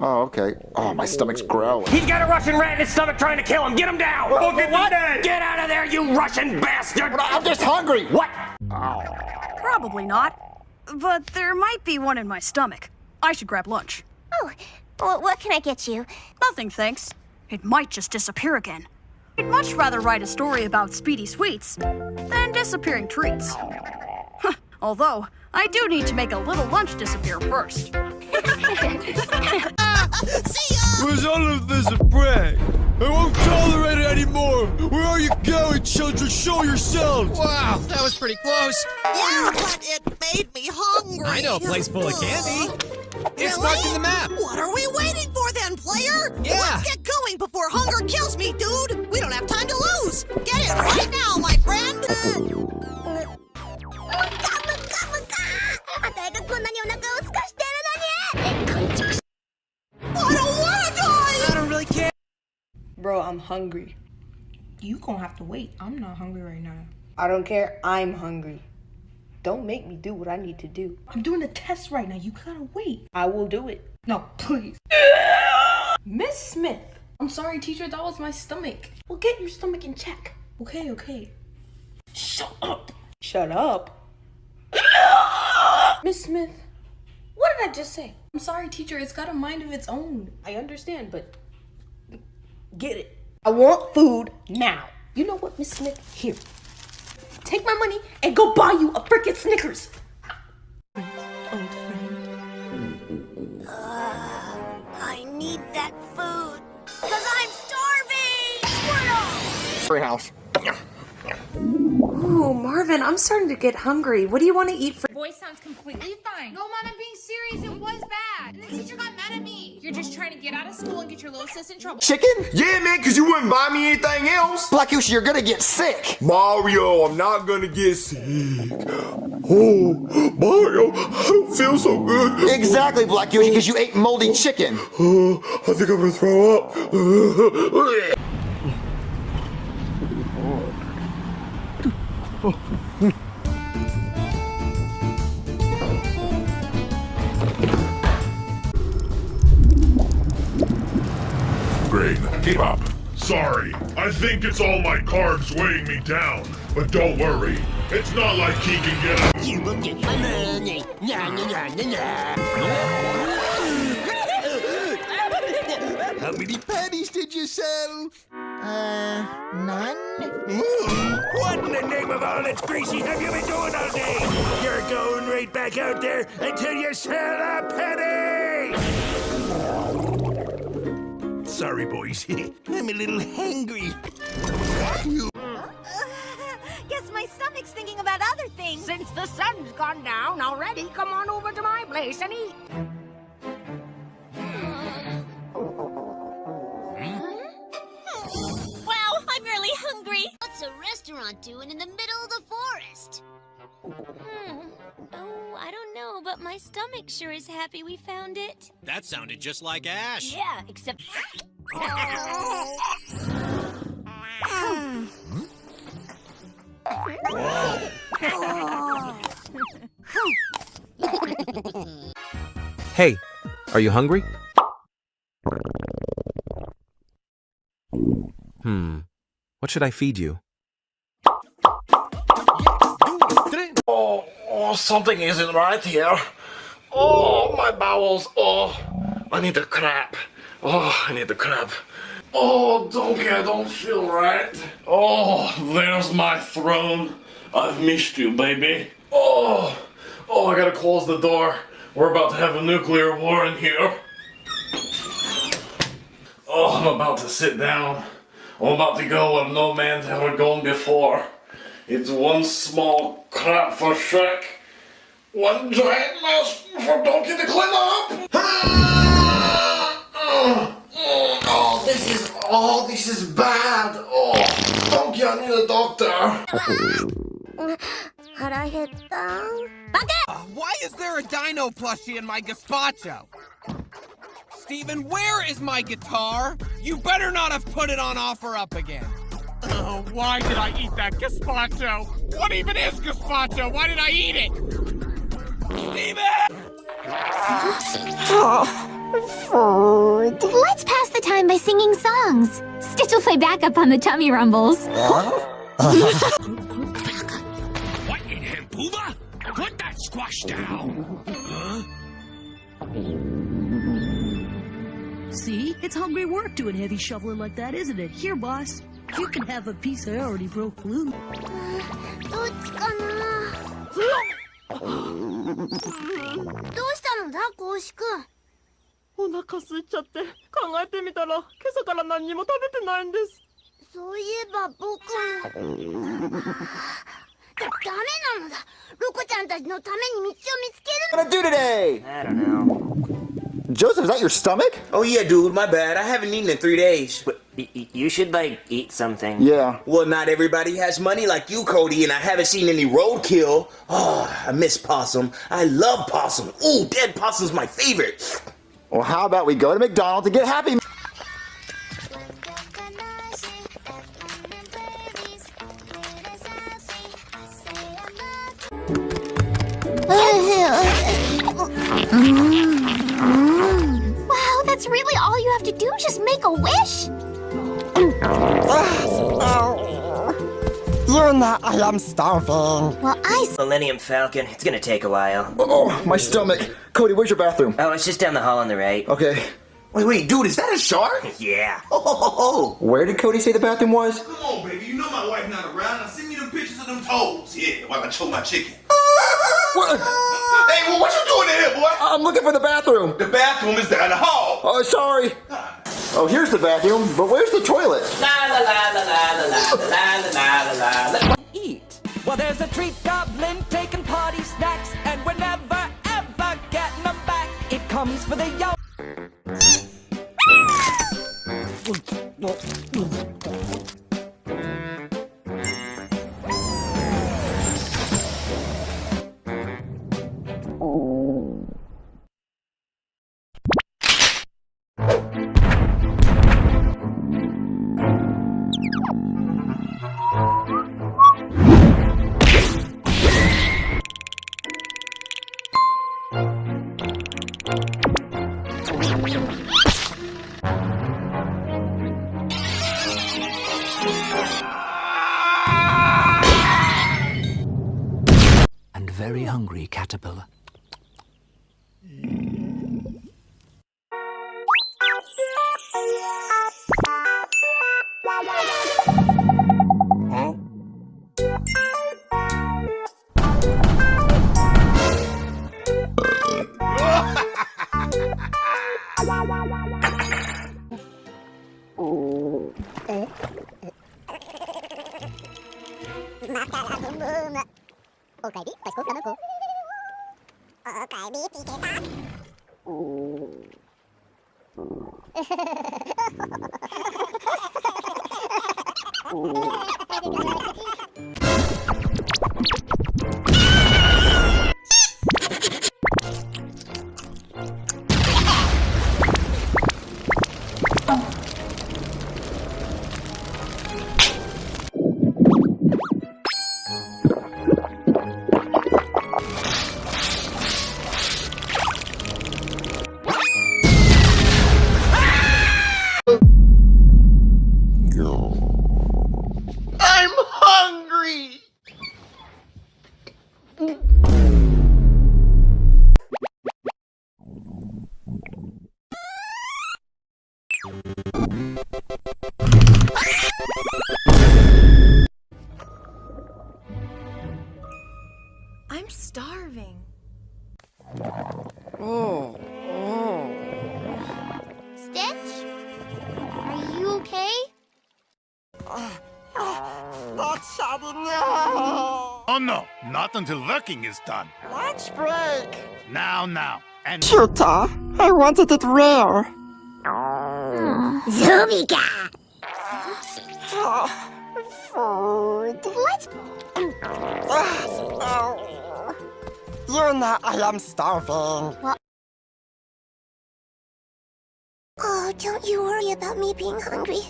Oh, okay. Oh, my stomach's growling. He's got a Russian rat in his stomach trying to kill him. Get him down. Oh, get what? Get out of there, you Russian bastard. I'm just hungry. What? Probably not. But there might be one in my stomach. I should grab lunch. Oh, well, what can I get you? Nothing, thanks. It might just disappear again. I'd much rather write a story about speedy sweets than disappearing treats. Although, I do need to make a little lunch disappear first. See ya! Was all of this a prank? I won't tolerate it anymore! Where are you going, children? Show yourselves! Wow, that was pretty close. Yeah, but it made me hungry. I know a place full of candy. It's Really? marked in the map. What are we waiting for then, player? Yeah. Let's get going before hunger kills me, dude! We don't have time to lose! Get it right now, my friend! I don't wanna die! I don't really care. Bro, I'm hungry. You gonna have to wait. I'm not hungry right now. I don't care. I'm hungry. Don't make me do what I need to do. I'm doing a test right now. You gotta wait. I will do it. No, please. Miss Smith. I'm sorry, teacher. That was my stomach. Well, get your stomach in check. Okay, okay. Shut up. Shut up? Miss Smith, what did I just say? I'm sorry, teacher. It's got a mind of its own. I understand, but get it. I want food now. You know what, Miss Smith? Here. Take my money and go buy you a frickin' Snickers. Old friend. I need that food. Cause I'm starving! Squirtle! Free house. Ooh, Marvin, I'm starting to get hungry. What do you want to eat for? Voice sounds completely fine. No, Mom, I'm being serious. It was bad. And the teacher got mad at me. You're just trying to get out of school and get your little sis in trouble. Chicken? Yeah, man, because you wouldn't buy me anything else. Black Yoshi, you're gonna get sick. Mario, I'm not gonna get sick. Oh, Mario, I don't feel so good. Exactly, Black Yoshi, because you ate moldy chicken. I think I'm gonna throw up. Great, keep up. Sorry, I think it's all my carbs weighing me down. But don't worry, it's not like he can get up. You will get my money. Nah, nah, nah, nah, nah. How many patties did you sell? None? What in the name of all that's greasy have you been doing all day? You're going right back out there until you sell a penny! Sorry, boys. I'm a little hungry. Guess my stomach's thinking about other things. Since the sun's gone down already, come on over to my place and eat. Wow, I'm really hungry. What's a restaurant doing in the middle of the forest? Oh, I don't know, but my stomach sure is happy we found it. That sounded just like Ash. Yeah, except... Hey, are you hungry? What should I feed you? Oh, something isn't right here. Oh, my bowels. Oh, I need a crap. Oh, I need a crap. Oh, Donkey, I don't feel right. Oh, there's my throne. I've missed you, baby. Oh, I gotta close the door. We're about to have a nuclear war in here. Oh, I'm about to sit down. I'm about to go where no man's ever gone before. It's one small crap for Shrek, one giant mess for Donkey to clean up. Oh, this is bad. Oh, Donkey, I need a doctor. Why is there a dino plushie in my gazpacho? Steven, where is my guitar? You better not have put it on OfferUp again. Why did I eat that gazpacho? What even is gazpacho? Why did I eat it? Steven! Food. Let's pass the time by singing songs. Stitch will play backup on the tummy rumbles. What in him, Booba? Put that squash down! Huh? See? It's hungry work doing heavy shoveling like that, isn't it? Here, boss. You can have a piece I already broke loose. どっちかなどうしたのだ、こうしくん。お腹空いちゃって考えてみたら今朝から何にも食べてないんです。そういえば僕ダメなのだ。ロコちゃんたちのために道を見つける。 What gonna do today? I don't know. Joseph, is that your stomach? Oh yeah, dude, my bad. I haven't eaten in 3 days. But you should, like, eat something. Yeah. Well, not everybody has money like you, Cody, and I haven't seen any roadkill. Oh, I miss possum. I love possum. Ooh, dead possum's my favorite. Well, how about we go to McDonald's and get Happy Meal? Wow, that's really all you have to do? Just make a wish? You know I am starving. Well, Millennium Falcon. It's gonna take a while. Oh, my stomach. Cody, where's your bathroom? Oh, it's just down the hall on the right. Okay. Wait, dude, is that a shark? Yeah. Oh. Where did Cody say the bathroom was? Come on, baby. You know my wife not around. Now send me them pictures of them toes. Yeah, while I choke my chicken. What? Hey, well, what you doing in here, boy? I'm looking for the bathroom. The bathroom is down the hall. Oh, sorry. Oh, here's the bathroom, but where's the toilet? Eat. Well, there's a treat goblin taking party snacks, and we're never ever getting them back. It comes for the yo. And very hungry, caterpillar. I'm hungry! I'm starving. Stitch? Are you okay? Oh no, not until the king is done. Lunch break. Now, and... Cuter, I wanted it rare. Zubika! Food. Let's... You know I am starving. Oh, don't you worry about me being hungry.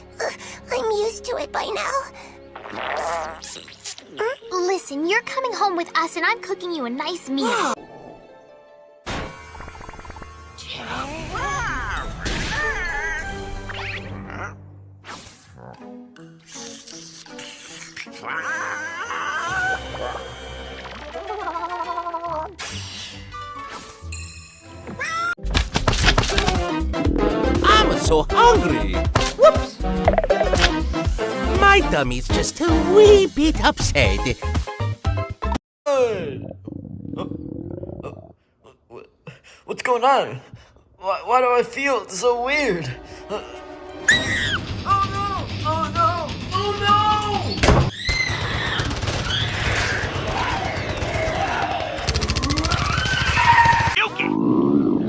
I'm used to it by now. Listen, you're coming home with us and I'm cooking you a nice meal. I'm so hungry. Whoops. My tummy's just a wee bit upset. What's going on? Why do I feel so weird? Oh no! Oh no! Oh no!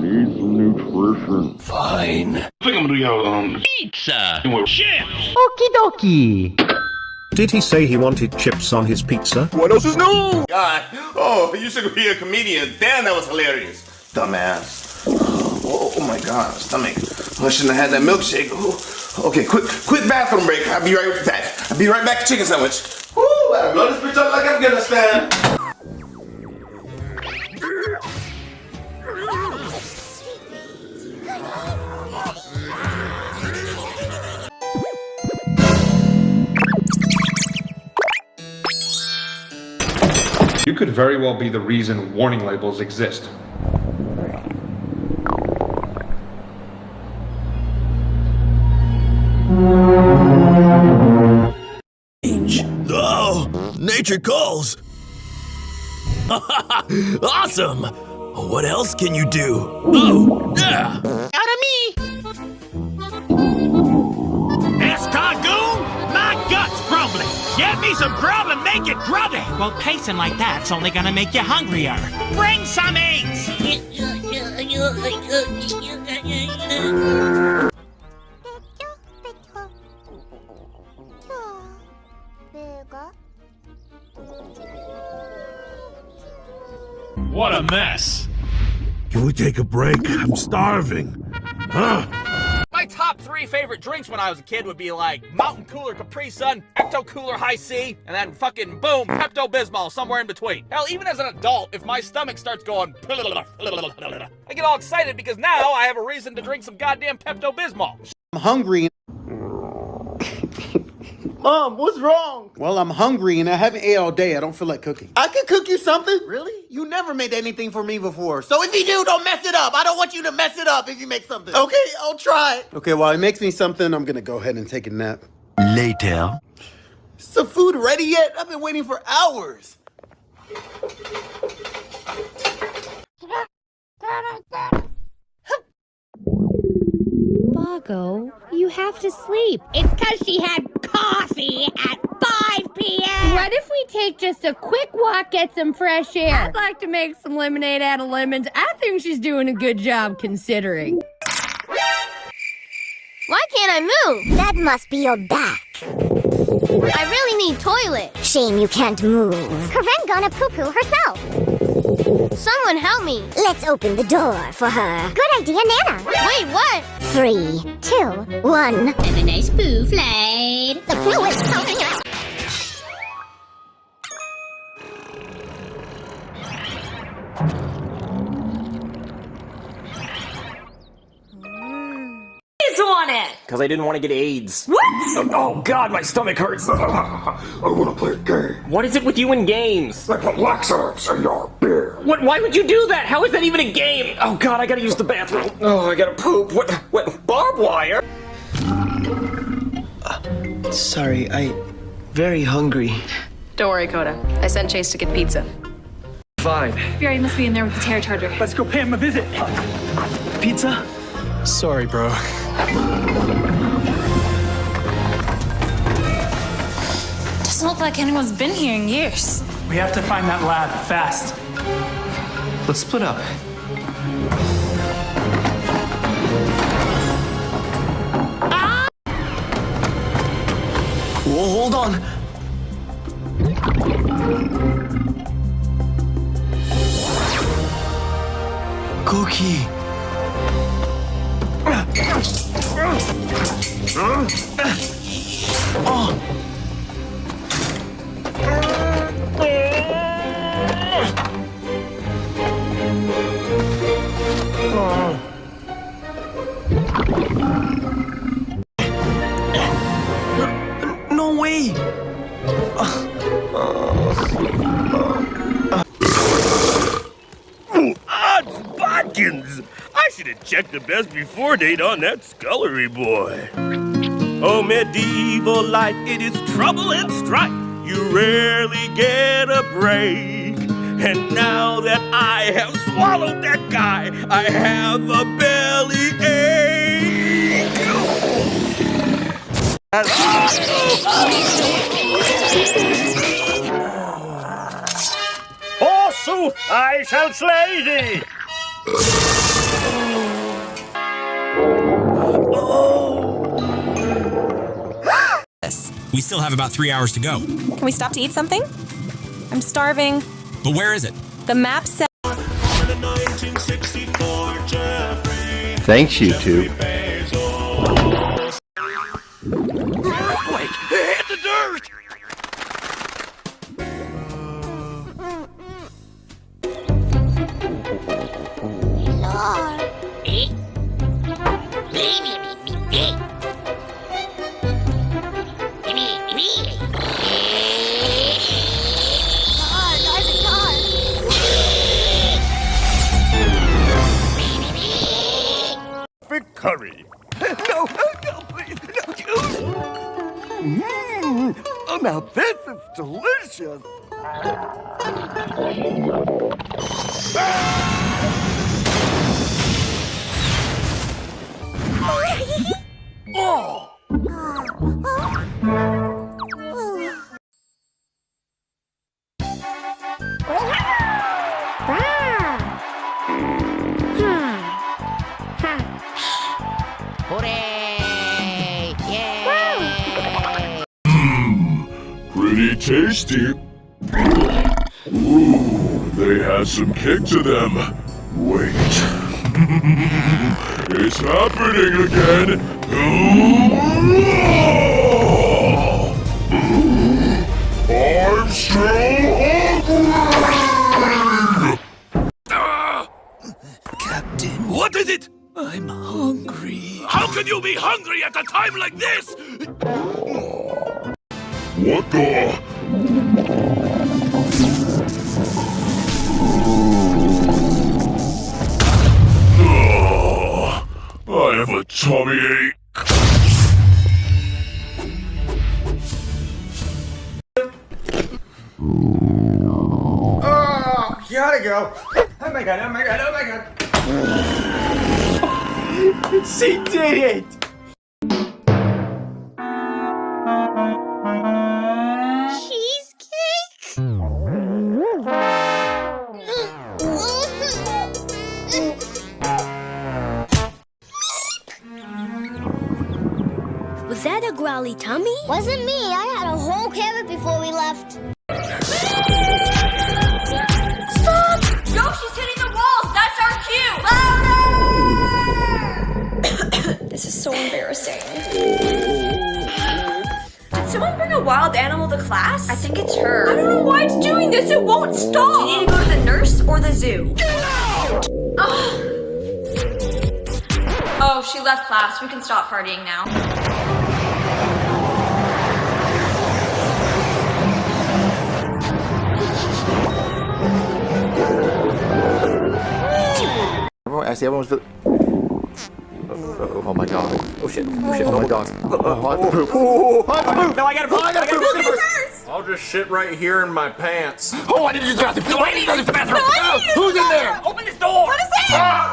Need some nutrition. Fine. I think I'm gonna do Pizza! with Chips! Okie dokie. Did he say he wanted chips on his pizza? What else is new? God. Oh, you should be a comedian. Damn, that was hilarious. Dumbass. Oh my God, stomach. I shouldn't have had that milkshake. Oh. Okay, quick bathroom break. I'll be right back. I'll be right back. Chicken sandwich. Woo! I blow this bitch up like Afghanistan. You could very well be the reason warning labels exist. Oh, nature calls. Awesome. What else can you do? Oh, yeah. Out of me! Escargoon, my gut's grumbling. Get me some grub and make it grubby. Well, pacing like that's only gonna make you hungrier. Bring some eggs! What a mess. Can we take a break? I'm starving. Huh? My top 3 favorite drinks when I was a kid would be like Mountain Cooler Capri Sun, Ecto Cooler High C, and then fucking boom, Pepto-Bismol somewhere in between. Hell, even as an adult, if my stomach starts going I get all excited because now I have a reason to drink some goddamn Pepto-Bismol. I'm hungry. Mom, what's wrong? Well, I'm hungry and I haven't ate all day. I don't feel like cooking. I can cook you something. Really? You never made anything for me before. So if you do, don't mess it up. I don't want you to mess it up if you make something. Okay, I'll try. Okay, while it makes me something, I'm gonna go ahead and take a nap. Later. Is the food ready yet? I've been waiting for hours. Margot, you have to sleep. It's because she had coffee at 5 p.m. What if we take just a quick walk, get some fresh air? I'd like to make some lemonade out of lemons. I think she's doing a good job considering. Why can't I move? That must be your back. I really need toilet. Shame you can't move. Karen gonna poo-poo herself. Someone help me. Let's open the door for her. Good idea, Nana. Wait, what? 3, 2, 1. And a nice poo flight. The poo is coming out. On it. Because I didn't want to get AIDS. What? Oh God, my stomach hurts. I want to play a game. What is it with you and games? I put laxatives in your beer. What? Why would you do that? How is that even a game? Oh God, I gotta use the bathroom. Oh, I gotta poop. What? Barbed wire? Sorry, I'm very hungry. Don't worry, Coda. I sent Chase to get pizza. Fine. Fury must be in there with the terror charger. Let's go pay him a visit. Pizza? Sorry, bro. Doesn't look like anyone's been here in years. We have to find that lab fast. Let's split up. Ah! Whoa, hold on. Cookie. Oh. No way. check the best before date on that scullery boy. Oh, medieval life, it is trouble and strife. You rarely get a break. And now that I have swallowed that guy, I have a belly ache. Forsooth, I shall slay thee. We still have about 3 hours to go. Can we stop to eat something? I'm starving. But where is it? The map says. Thanks, YouTube. Earthquake! Hit the dirt! Curry. No, please, no. Oh, now this is delicious. Oh. Pretty tasty. Ooh, they had some kick to them. Wait. It's happening again. I'm still hungry. Captain, what is it? I'm hungry. How can you be hungry at a time like this? What the? I have a tummy ache. Oh, gotta go. Oh my god, oh my god, oh my god. She did it! Was that a growly tummy? Wasn't me. I had a whole carrot before we left. Stop! Yo, she's hitting the walls! That's our cue! Louder! This is so embarrassing. Did someone bring a wild animal to class? I think it's her. I don't know why it's doing this. It won't stop. Do you need to go to the nurse or the zoo? Get out! Oh, she left class. We can stop partying now. I see everyone's. Oh my god. Oh shit. Oh shit. Oh my god. No, I gotta poop. I gotta poop. I'll just shit right here in my pants. Oh, I need to use the bathroom. No, I need to use the bathroom. Who's in there? Open this door. What is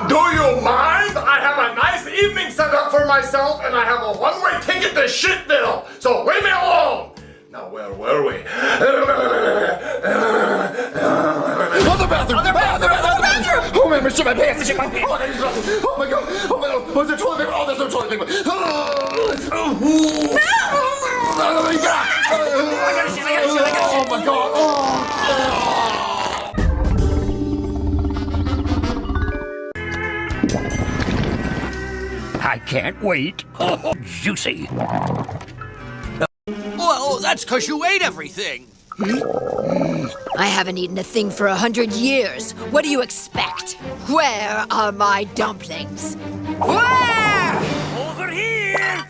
Do you mind? I have a nice evening set up for myself, and I have a one-way ticket to Shitville. So leave me alone. Now where were we? Other bathroom. Oh man, I shit my pants. Oh my god. Oh my god. Where's the toilet paper? Oh, there's no toilet paper. Oh my god. I can't wait. Oh, juicy. Well, that's because you ate everything. I haven't eaten a thing for 100 years. What do you expect? Where are my dumplings? Where? Over here!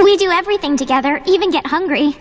We do everything together, even get hungry.